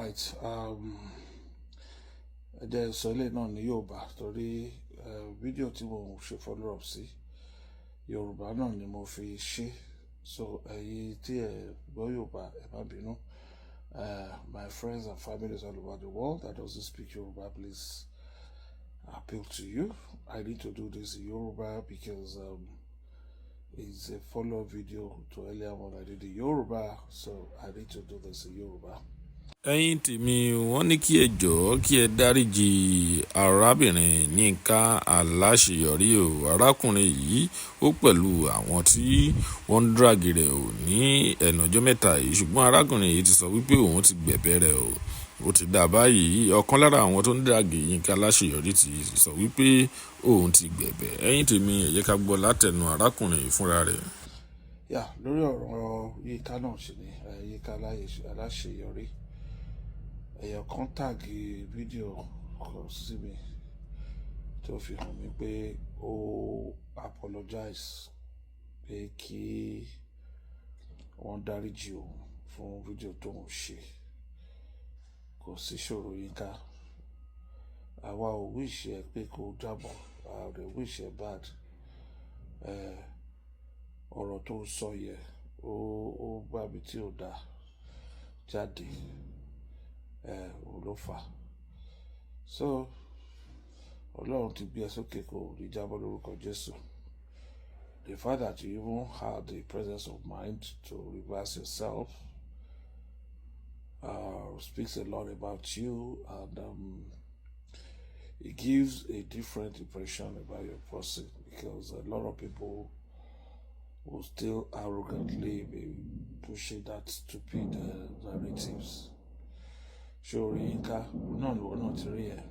right. There's sọlẹ̀ náà ní Yoruba torí fídíò tí mo ṣe follow up sí Yoruba náà ni mo fi ṣe. So èyí tí ẹ gbọ́ Yoruba ẹ má bínú. My friends and families all over the world that doesn't speak Yoruba, please appeal to you. I need to do this in Yoruba because it's a follow-up video to earlier one I did in Yoruba, so I need to do this in Yoruba. Ẹ̀yin tèmi wọ́n ní kí ẹ jọ̀ọ́ kí ẹ dáríjì arábìnrin Yínká Aláṣeyọrí o. Arákùnrin yìí ó pẹ̀lú àwọn tí wọ́n ń drag rẹ̀ o ní ẹnu ọjọ́ mẹ́ta yìí, ṣùgbọ́n arákùnrin yìí ti sọ wípé òun ti gbẹ̀bẹ̀ rẹ̀ o. Ó ti dà báyìí, ọ̀kan lára àwọn tó ń drag Yínká Aláṣeyọrí ti sọ wípé òun ti gbẹ̀bẹ̀. Ẹ̀yin tèmi ẹ jẹ́ ká gbọ́ látẹnu arákùnrin yìí fúnra rẹ̀. Lórí ọ̀rọ̀ Yínká náà ṣe ni Yínká Aláṣeyọrí. Èèyàn kan tàgì fídíò kan sí mi tó fi hàn mí pé ó apologize pé kí wọ́n dáríjì òun fún fídíò tó ń ṣe. Kò sí ṣòro Yínká. Àwa ò wish ẹ pé kó jábọ̀, a ò dẹ̀ wish ẹ bad. Ọ̀rọ̀ tó sọ yẹ ó gbàbí tí ò dá jáde. Ló fà. So Ọlọ́run ti gbé ẹ sókè kò ní jábọ́ lórúkọ Jésù. The fact that you even had the presence of mind to reverse yourself speaks a lot about you, and it gives a different impression about your person, because a lot of people will still arrogantly be pushing that stupid narratives. Sure, Yínká, we're not here.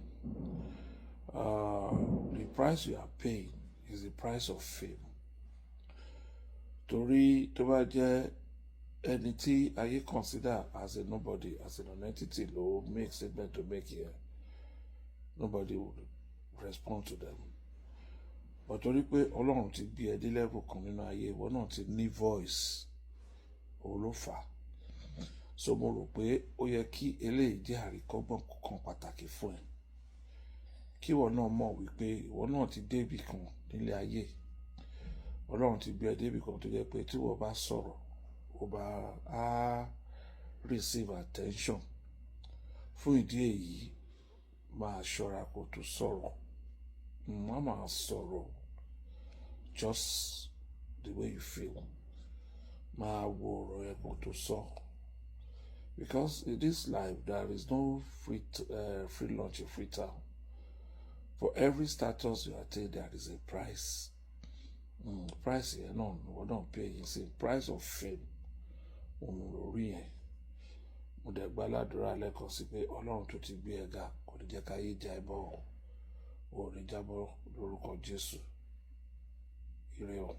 The price you are paying is the price of fame. Torí tó bá jẹ́ ẹni tí ayé consider as a nobody, as an entity, ló make statement to make here, nobody would respond to them. But torí pé Ọlọ́run ti gbé ẹ dé level kan nínú ayé, ìwọ náà ti ní voice, òun ló fà. So mo rò pé ó yẹ kí eléyìí jẹ́ àríkọ́gbọ́n kan pàtàkì fún ẹ. Kí ìwọ náà mọ̀ wípé ìwọ náà ti débì kan nílé ayé. Ọlọ́run ti gbé ẹ débì kan tó jẹ́ pé tí ìwọ bá sọ̀rọ̀, ó bá receive attention. Fún ìdí èyí, máa ṣọ́ra kó tó sọ̀rọ̀. Má máa sọ̀rọ̀ just the way you feel. Máa wo ọ̀rọ̀ ẹ kó tó sọ. Because in this life, there is no free lunch in free town. For every status you attain, there is a price. Price here, no, we don't pay. You see, price of fame. Mo dẹ̀ gbàládùra lẹ́kọ̀ọ́ sí pé Ọlọ́run tó ti gbé ẹ ga kò ní jẹ́ ká yé já ẹ bọ́ ò ní jábọ́ lórúkọ Jésù. Ire o.